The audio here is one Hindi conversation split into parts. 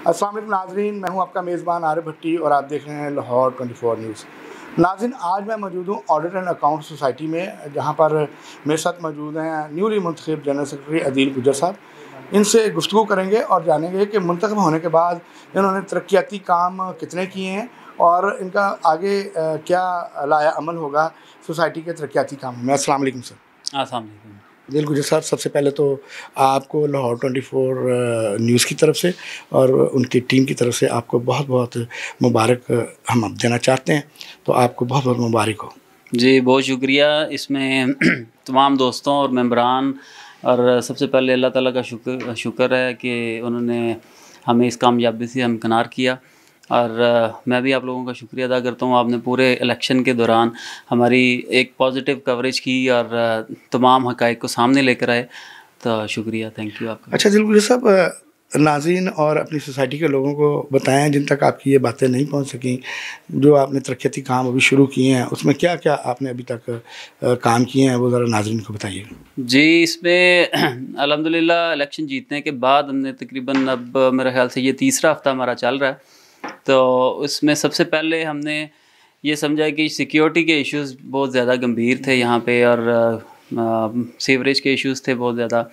अस्सलाम वालेकुम नाज़रीन, मैं हूं आपका मेज़बान आरिफ भट्टी और आप देख रहे हैं लाहौर 24 न्यूज़। नाज़रीन, आज मैं मौजूद हूं ऑडिट एंड अकाउंट सोसाइटी में, जहां पर मेरे साथ मौजूद हैं न्यूली मुंतखब जनरल सेक्रेटरी अदील गुज्जर साहब। इनसे गुफ्तगू करेंगे और जानेंगे कि मुंतखब होने के बाद इन्होंने तरक्याती काम कितने किए हैं और इनका आगे क्या लाया अमल होगा सोसाइटी के तरक्याती काम में। अस्सलाम वालेकुम सर। अस्सलाम वालेकुम। दिल गुजर साहब, सबसे पहले तो आपको लाहौर 24 न्यूज़ की तरफ से और उनकी टीम की तरफ से आपको बहुत बहुत मुबारक हम अब देना चाहते हैं, तो आपको बहुत बहुत मुबारक हो। जी, बहुत शुक्रिया। इसमें तमाम दोस्तों और मेंबरान और सबसे पहले अल्लाह ताला का शुक्र है कि उन्होंने हमें इस कामयाबी से हमकिनार किया। और मैं भी आप लोगों का शुक्रिया अदा करता हूँ। आपने पूरे इलेक्शन के दौरान हमारी एक पॉजिटिव कवरेज की और तमाम हक़ाइक़ को सामने लेकर आए, तो शुक्रिया, थैंक यू आपका। अच्छा दिलगुजर साहब, नाज़रीन और अपनी सोसाइटी के लोगों को बताएं जिन तक आपकी ये बातें नहीं पहुंच सकी, जो आपने तरक्याती काम अभी शुरू किए हैं उसमें क्या क्या आपने अभी तक काम किए हैं, वो ज़रा नाज़रीन को बताइए। जी, इसमें अल्हम्दुलिल्लाह इलेक्शन जीतने के बाद हमने तकरीबन अब मेरे ख़्याल से ये तीसरा हफ़्ता हमारा चल रहा है। तो उसमें सबसे पहले हमने ये समझा कि सिक्योरिटी के इश्यूज़ बहुत ज़्यादा गंभीर थे यहाँ पे और सीवरेज के इश्यूज़ थे बहुत ज़्यादा।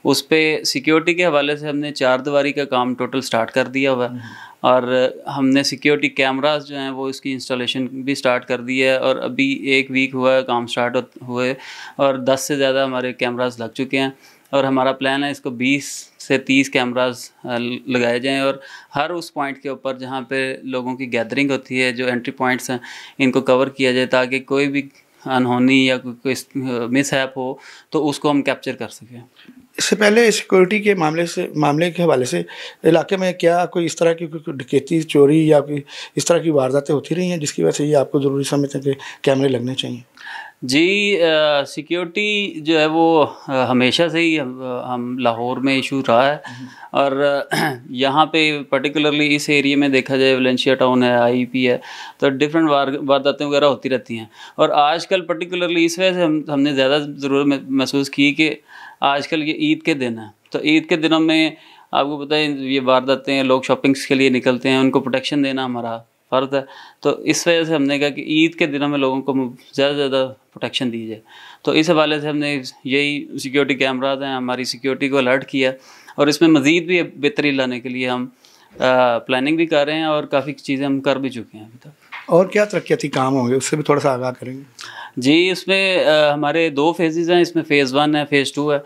उस पे सिक्योरिटी के हवाले से हमने चारदीवारी का काम टोटल स्टार्ट कर दिया हुआ है और हमने सिक्योरिटी कैमरास जो हैं वो इसकी इंस्टॉलेशन भी स्टार्ट कर दी है और अभी 1 वीक हुआ है काम स्टार्ट हुए और 10 से ज़्यादा हमारे कैमरास लग चुके हैं और हमारा प्लान है इसको 20 से 30 कैमरास लगाए जाएं और हर उस पॉइंट के ऊपर जहाँ पे लोगों की गैदरिंग होती है, जो एंट्री पॉइंट्स हैं, इनको कवर किया जाए ताकि कोई भी अनहोनी या कोई मिसहैप हो तो उसको हम कैप्चर कर सकें। इससे पहले सिक्योरिटी के मामले के हवाले से इलाके में क्या कोई इस तरह की कोई डकैती, चोरी या कोई इस तरह की वारदातें होती रही हैं जिसकी वजह से ये आपको ज़रूरी समझते हैं कि कैमरे लगने चाहिए? जी, सिक्योरिटी जो है वो हमेशा से ही हम लाहौर में इशू रहा है और यहाँ पे पर्टिकुलरली इस एरिया में देखा जाए, वलेंशिया टाउन है, आईपी है, तो डिफरेंट वारदातें वगैरह होती रहती हैं और आजकल पर्टिकुलरली इस वजह से हमने ज़्यादा ज़रूरत महसूस की कि आजकल ये ईद के दिन है, तो ईद के दिनों में आपको पता है ये वारदातें, लोग शॉपिंग्स के लिए निकलते हैं, उनको प्रोटेक्शन देना हमारा फ़र्ज़ है। तो इस वजह से हमने कहा कि ईद के दिनों में लोगों को ज़्यादा से ज़्यादा प्रोटेक्शन दी जाए, तो इस हवाले से हमने यही सिक्योरिटी कैमराज हैं, हमारी सिक्योरिटी को अलर्ट किया और इसमें मज़ीद भी बेहतरी लाने के लिए हम प्लानिंग भी कर रहे हैं और काफ़ी चीज़ें हम कर भी चुके हैं अभी तक। और क्या तरक्याती काम होंगे उससे भी थोड़ा सा आगाह करेंगे? जी, इसमें हमारे 2 फेजेज़ हैं, इसमें फ़ेज़ 1 है, फ़ेज़ 2 है।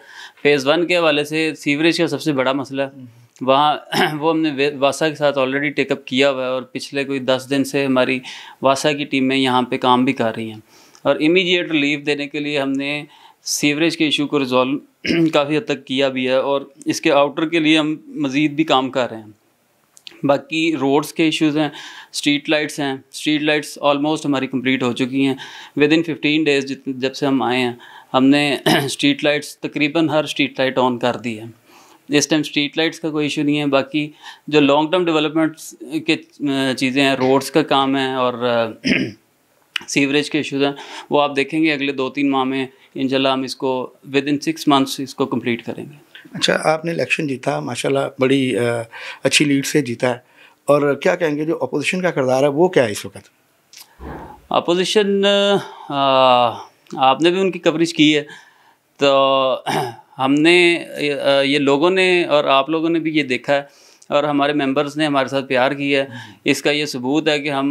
फ़ेज़ 1 के हवाले से सीवरेज का सबसे बड़ा मसला है, वहाँ वो हमने वासा के साथ ऑलरेडी टेकअप किया हुआ है और पिछले कोई 10 दिन से हमारी वासा की टीमें यहाँ पे काम भी कर रही हैं और इमीडिएट रिलीफ देने के लिए हमने सीवरेज के इशू को रिजॉल्व काफ़ी हद तक किया भी है और इसके आउटर के लिए हम मज़ीद भी काम कर रहे हैं। बाकी रोड्स के इश्यूज़ हैं, स्ट्रीट लाइट्स हैं, स्ट्रीट लाइट्स ऑलमोस्ट हमारी कंप्लीट हो चुकी हैं। विदिन 15 डेज़ जब से हम आए हैं हमने स्ट्रीट लाइट्स तकरीबन हर स्ट्रीट लाइट ऑन कर दी है। इस टाइम स्ट्रीट लाइट्स का कोई इशू नहीं है। बाकी जो लॉन्ग टर्म डेवलपमेंट्स के चीज़ें हैं, रोड्स का काम है और सीवरेज के इश्यूज़ हैं, वो आप देखेंगे अगले 2-3 माह में इंशाल्लाह हम इसको विदिन 6 मंथ्स इसको कंप्लीट करेंगे। अच्छा, आपने इलेक्शन जीता, माशाल्लाह बड़ी अच्छी लीड से जीता है, और क्या कहेंगे जो अपोजिशन का किरदार है वो क्या है इस वक्त? अपोजिशन, आपने भी उनकी कवरेज की है, तो हमने ये लोगों ने और आप लोगों ने भी ये देखा है और हमारे मेंबर्स ने हमारे साथ प्यार किया है। इसका ये सबूत है कि हम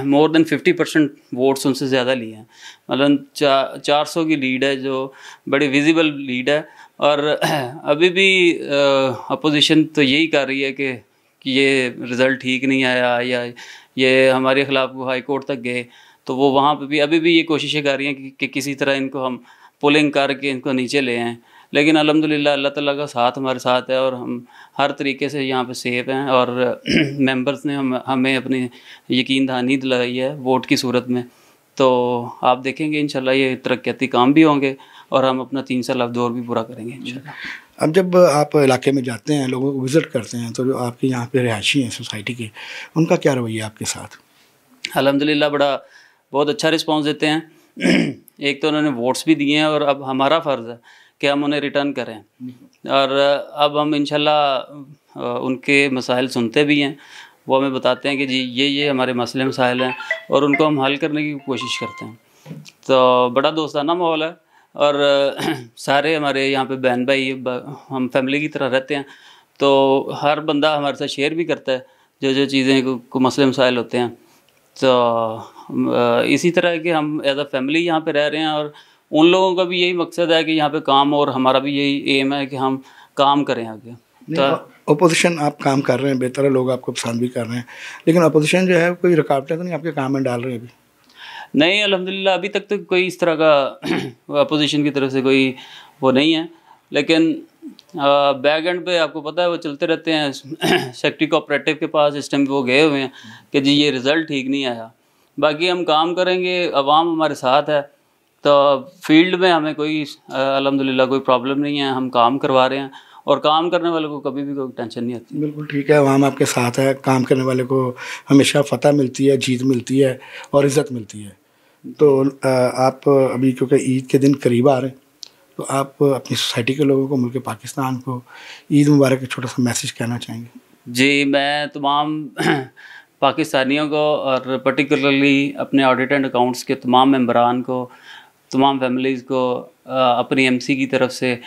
मोर देन 50% वोट्स उनसे ज़्यादा लिए हैं, मतलब 400 की लीड है, जो बड़ी विजिबल लीड है और अभी भी अपोजिशन तो यही कर रही है कि ये रिज़ल्ट ठीक नहीं आया या ये हमारे ख़िलाफ़ वो हाई कोर्ट तक गए, तो वो वहाँ पे भी अभी भी ये कोशिशें कर रही हैं कि किसी तरह इनको हम पुलिंग करके इनको नीचे ले आएँ। लेकिन अल्हम्दुलिल्लाह अल्लाह ताला का साथ हमारे साथ है और हम हर तरीके से यहाँ पे सेफ हैं और मेंबर्स ने हमें अपनी यकीन दहानी दिलाई है वोट की सूरत में। तो आप देखेंगे इंशाल्लाह ये तरक्याती काम भी होंगे और हम अपना 3 साल अब दौर भी पूरा करेंगे इंशाल्लाह। अब जब आप इलाके में जाते हैं, लोगों को विज़िट करते हैं, तो जो आपके यहाँ पे रिहायशी हैं सोसाइटी के, उनका क्या रवैया आपके साथ? अल्हम्दुलिल्लाह बहुत अच्छा रिस्पॉन्स देते हैं। एक तो उन्होंने वोट्स भी दिए हैं और अब हमारा फ़र्ज़ है कि हम उन्हें रिटर्न करें और अब हम इंशाल्लाह उनके मसाइल सुनते भी हैं। वो हमें बताते हैं कि जी ये हमारे मसले मसाइल हैं और उनको हम हल करने की कोशिश करते हैं। तो बड़ा दोस्ताना माहौल है और सारे हमारे यहाँ पे बहन भाई हम फैमिली की तरह रहते हैं। तो हर बंदा हमारे साथ शेयर भी करता है जो चीज़ें को मसले मसाइल होते हैं। तो इसी तरह के हम एज अ फैमिली यहाँ पे रह रहे हैं और उन लोगों का भी यही मकसद है कि यहाँ पे काम, और हमारा भी यही एम है कि हम काम करें आगे। तो अपोजिशन आप काम कर रहे हैं, बेहतर है, लोग आपको पसंद भी कर रहे हैं, लेकिन अपोजिशन जो है कोई रुकावटें तो नहीं आपके काम में डाल रहे हैं अभी? नहीं, अल्हम्दुलिल्लाह अभी तक तो कोई इस तरह का अपोजिशन की तरफ से कोई वो नहीं है। लेकिन बैक एंड पे आपको पता है वो चलते रहते हैं। सेक्रेटरी कोऑपरेटिव के पास इस टाइम वो गए हुए हैं कि जी ये रिज़ल्ट ठीक नहीं आया। बाकी हम काम करेंगे, अवाम हमारे साथ है, तो फील्ड में हमें कोई अल्हम्दुलिल्लाह कोई प्रॉब्लम नहीं है। हम काम करवा रहे हैं और काम करने वाले को कभी भी कोई टेंशन नहीं आती। बिल्कुल ठीक है, अवाम आपके साथ है, काम करने वाले को हमेशा फ़तह मिलती है, जीत मिलती है और इज़्ज़त मिलती है। तो आप अभी क्योंकि ईद के दिन करीब आ रहे हैं, तो आप अपनी सोसाइटी के लोगों को, मुल्क पाकिस्तान को ईद मुबारक का छोटा सा मैसेज कहना चाहेंगे? जी, मैं तमाम पाकिस्तानियों को और पर्टिकुलरली अपने ऑडिट एंड अकाउंट्स के तमाम मेंबरान को, तमाम फैमिलीज़ को अपनी एमसी की तरफ से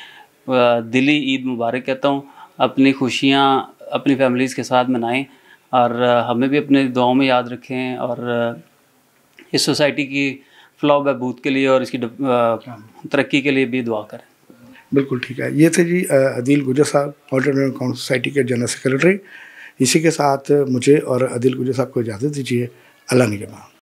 दिली ईद मुबारक कहता हूँ। अपनी खुशियाँ अपनी फैमिलीज़ के साथ मनाएं और हमें भी अपने दुआओं में याद रखें और इस सोसाइटी की फलाह बहबूद के लिए और इसकी तरक्की के लिए भी दुआ करें। बिल्कुल ठीक है। ये थे जी अदील गुजर साहब, ऑडिट एंड अकाउंट सोसाइटी के जनरल सेक्रेटरी। इसी के साथ मुझे और अदील गुजर साहब को इजाज़त दीजिए। अल्लाह निगहबान।